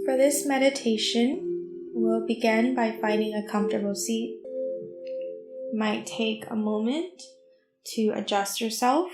For this meditation, we'll begin by finding a comfortable seat. You might take a moment to adjust yourself.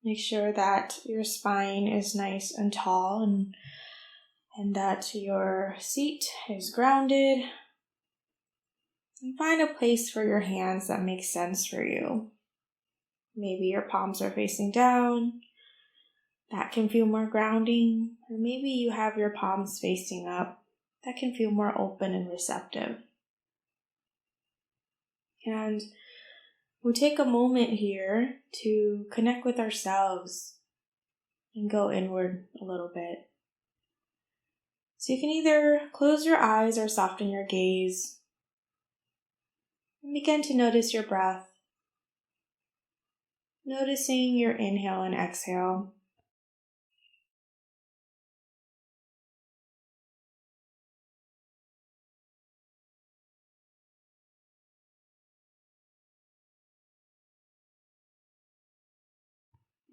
Make sure that your spine is nice and tall and that your seat is grounded. And find a place for your hands that makes sense for you. Maybe your palms are facing down. That can feel more grounding. Or maybe you have your palms facing up. That can feel more open and receptive. And we'll take a moment here to connect with ourselves and go inward a little bit. So you can either close your eyes or soften your gaze and begin to notice your breath. Noticing your inhale and exhale.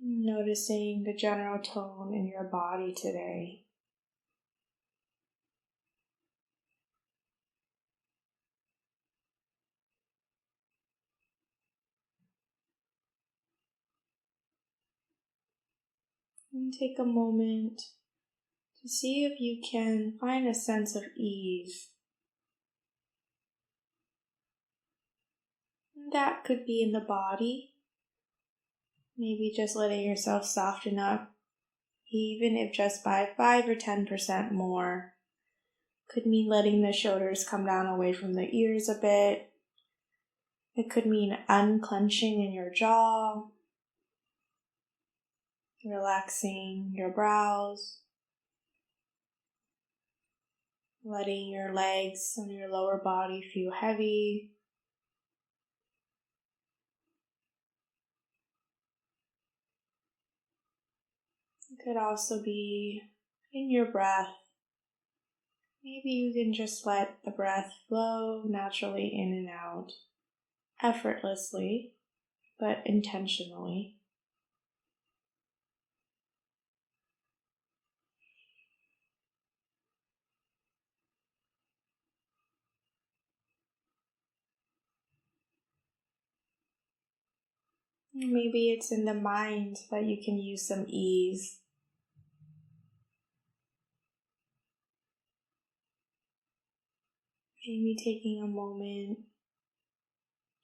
Noticing the general tone in your body today. And take a moment to see if you can find a sense of ease. And that could be in the body. Maybe just letting yourself soften up, even if just by 5 or 10% more. Could mean letting the shoulders come down away from the ears a bit. It could mean unclenching in your jaw, relaxing your brows, letting your legs and your lower body feel heavy. It could also be in your breath. Maybe you can just let the breath flow naturally in and out, effortlessly, but intentionally. Maybe it's in the mind that you can use some ease. Maybe taking a moment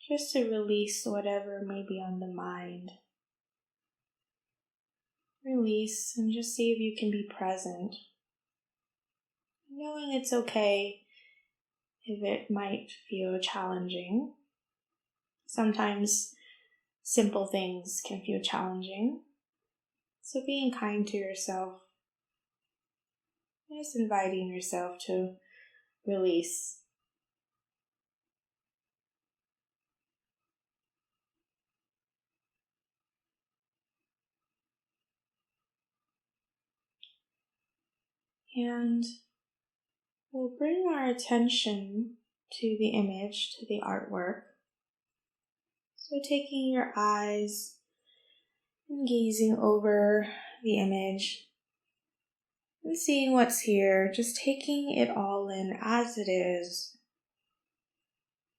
just to release whatever may be on the mind. Release and just see if you can be present. Knowing it's okay if it might feel challenging. Sometimes simple things can feel challenging. So being kind to yourself. Just inviting yourself to release. And we'll bring our attention to the image, to the artwork. So taking your eyes and gazing over the image and seeing what's here, just taking it all in as it is.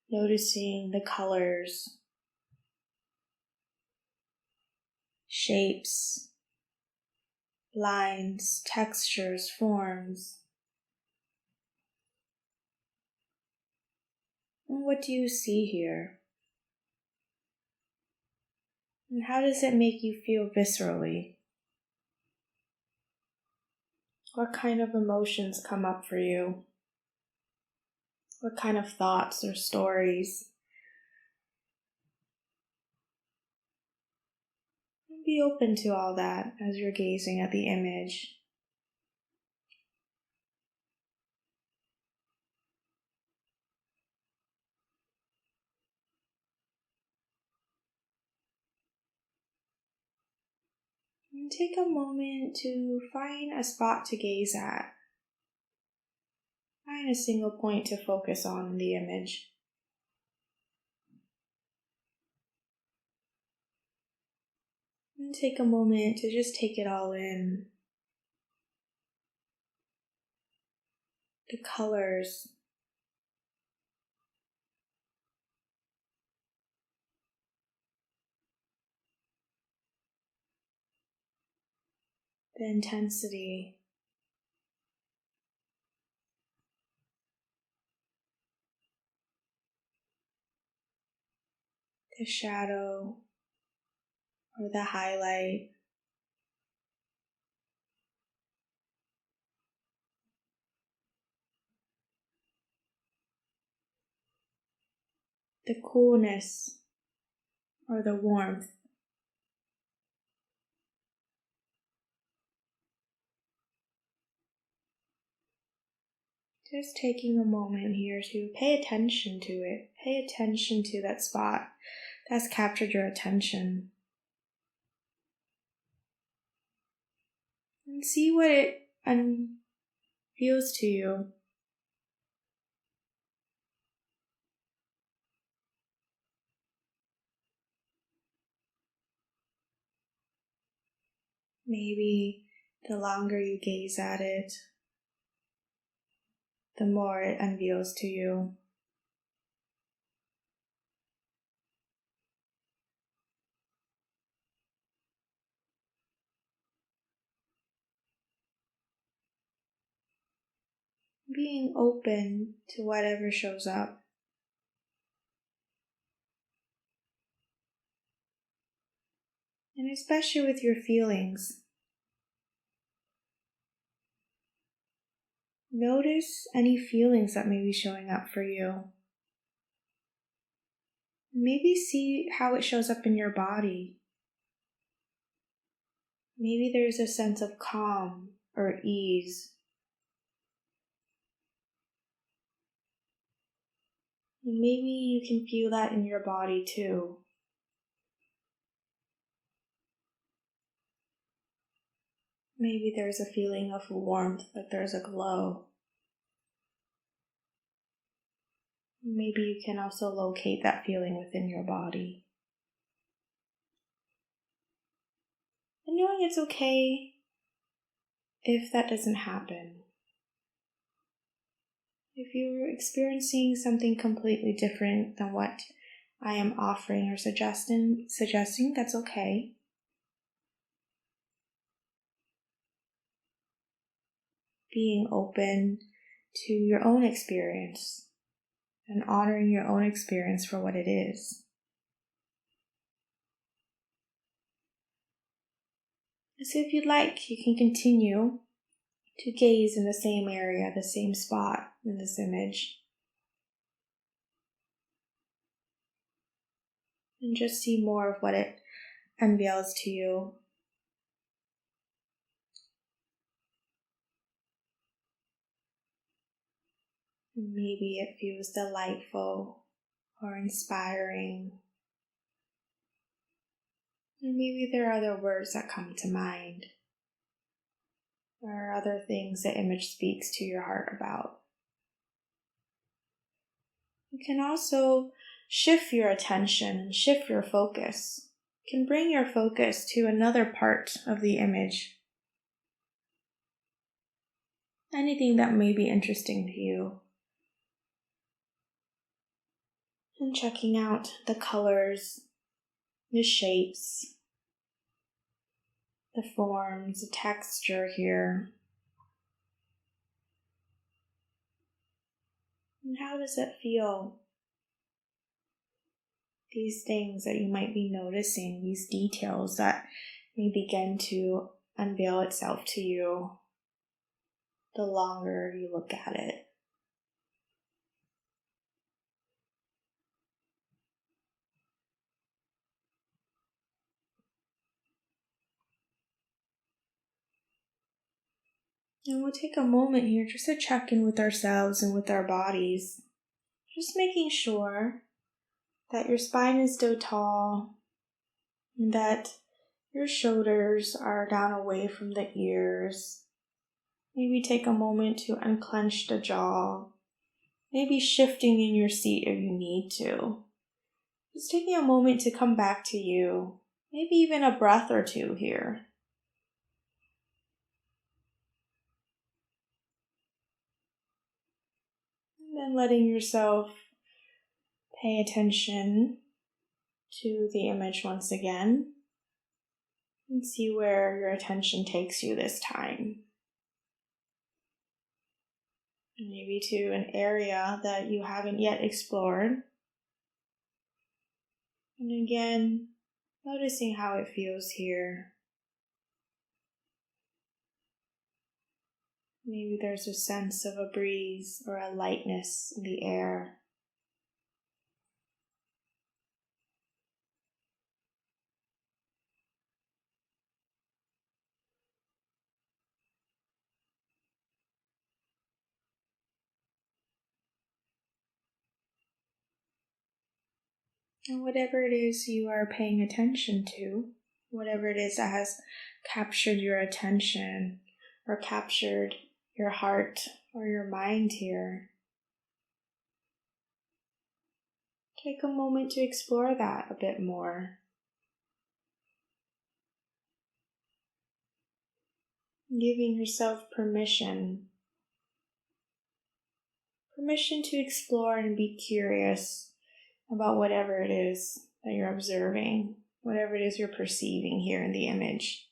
Noticing the colors, shapes, lines, textures, forms. And what do you see here? And how does it make you feel viscerally? What kind of emotions come up for you? What kind of thoughts or stories? And be open to all that as you're gazing at the image. And take a moment to find a spot to gaze at. Find a single point to focus on in the image. And take a moment to just take it all in. the colors, the intensity, the shadow or the highlight. The coolness or the warmth. Just taking a moment here to pay attention to it. Pay attention to that spot that's captured your attention. And see what it feels to you. Maybe the longer you gaze at it, the more it unveils to you. Being open to whatever shows up. And especially with your feelings. Notice any feelings that may be showing up for you. Maybe see how it shows up in your body. Maybe there's a sense of calm or ease. And maybe you can feel that in your body too. Maybe there's a feeling of warmth, like there's a glow. Maybe you can also locate that feeling within your body. And knowing it's okay if that doesn't happen. If you're experiencing something completely different than what I am offering or suggesting, that's okay. Being open to your own experience and honoring your own experience for what it is. So if you'd like, you can continue to gaze in the same area, the same spot in this image. And just see more of what it unveils to you. And maybe it feels delightful or inspiring. And maybe there are other words that come to mind. Or other things the image speaks to your heart about. You can also shift your attention, shift your focus. You can bring your focus to another part of the image. Anything that may be interesting to you. And checking out the colors, the shapes, the forms, the texture here. And how does it feel? These things that you might be noticing, these details that may begin to unveil itself to you the longer you look at it. And we'll take a moment here just to check in with ourselves and with our bodies. Just making sure that your spine is still tall, and that your shoulders are down away from the ears. Maybe take a moment to unclench the jaw. Maybe shifting in your seat if you need to. Just taking a moment to come back to you. Maybe even a breath or two here. then letting yourself pay attention to the image once again and see where your attention takes you this time. Maybe to an area that you haven't yet explored. And again, noticing how it feels here. Maybe there's a sense of a breeze or a lightness in the air. And whatever it is you are paying attention to, whatever it is that has captured your attention or captured your heart or your mind here, take a moment to explore that a bit more. Giving yourself permission to explore and be curious about whatever it is that you're observing, whatever it is you're perceiving here in the image.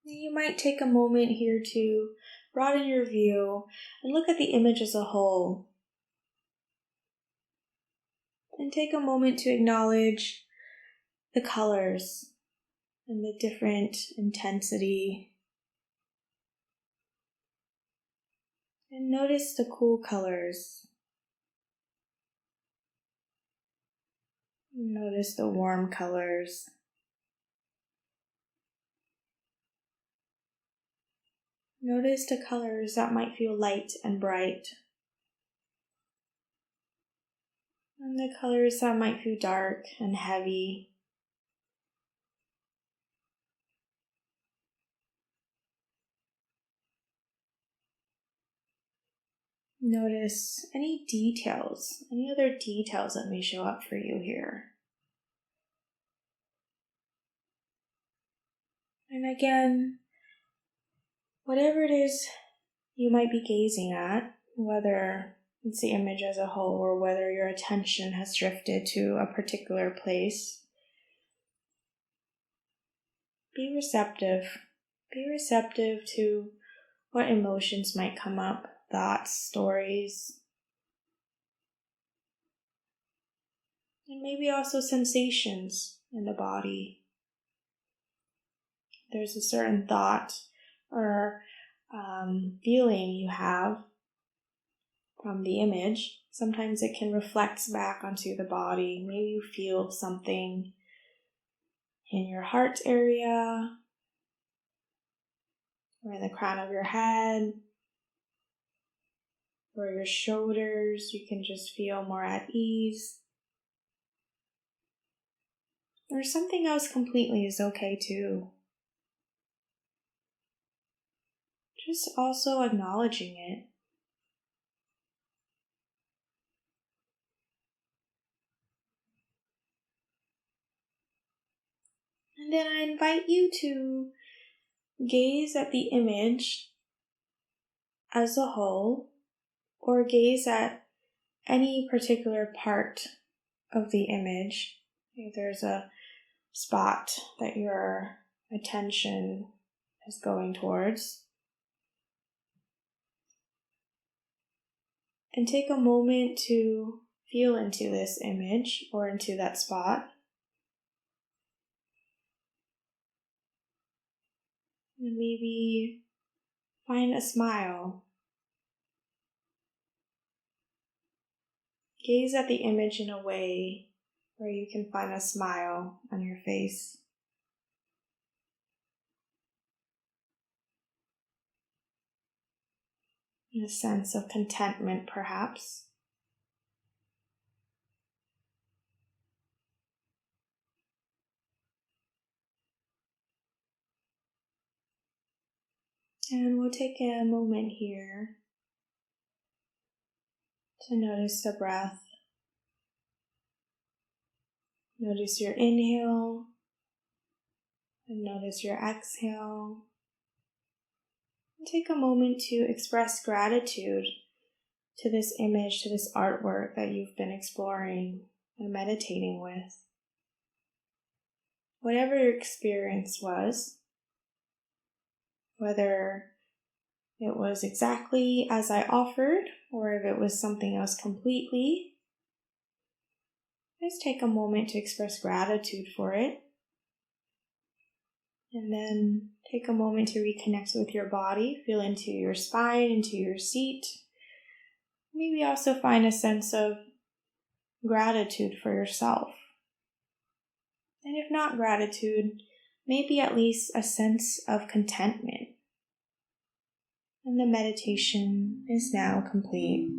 You might take a moment here to broaden your view and look at the image as a whole. And take a moment to acknowledge the colors and the different intensity. And notice the cool colors. Notice the warm colors. Notice the colors that might feel light and bright. And the colors that might feel dark and heavy. Notice any details, any other details that may show up for you here. And again, whatever it is you might be gazing at, whether it's the image as a whole or whether your attention has drifted to a particular place, be receptive. Be receptive to what emotions might come up, thoughts, stories, and maybe also sensations in the body. There's a certain thought or feeling you have from the image. Sometimes it can reflect back onto the body. Maybe you feel something in your heart area or in the crown of your head or your shoulders. You can just feel more at ease. Or something else completely is okay too. Just also acknowledging it. And then I invite you to gaze at the image as a whole, or gaze at any particular part of the image. If there's a spot that your attention is going towards. And take a moment to feel into this image or into that spot. And maybe find a smile. Gaze at the image in a way where you can find a smile on your face. And a sense of contentment, perhaps. And we'll take a moment here to notice the breath. Notice your inhale and notice your exhale. And take a moment to express gratitude to this image, to this artwork that you've been exploring and meditating with. Whatever your experience was, whether it was exactly as I offered or if it was something else completely, just take a moment to express gratitude for it. And then take a moment to reconnect with your body. Feel into your spine, into your seat. Maybe also find a sense of gratitude for yourself. And if not gratitude, maybe at least a sense of contentment. And the meditation is now complete.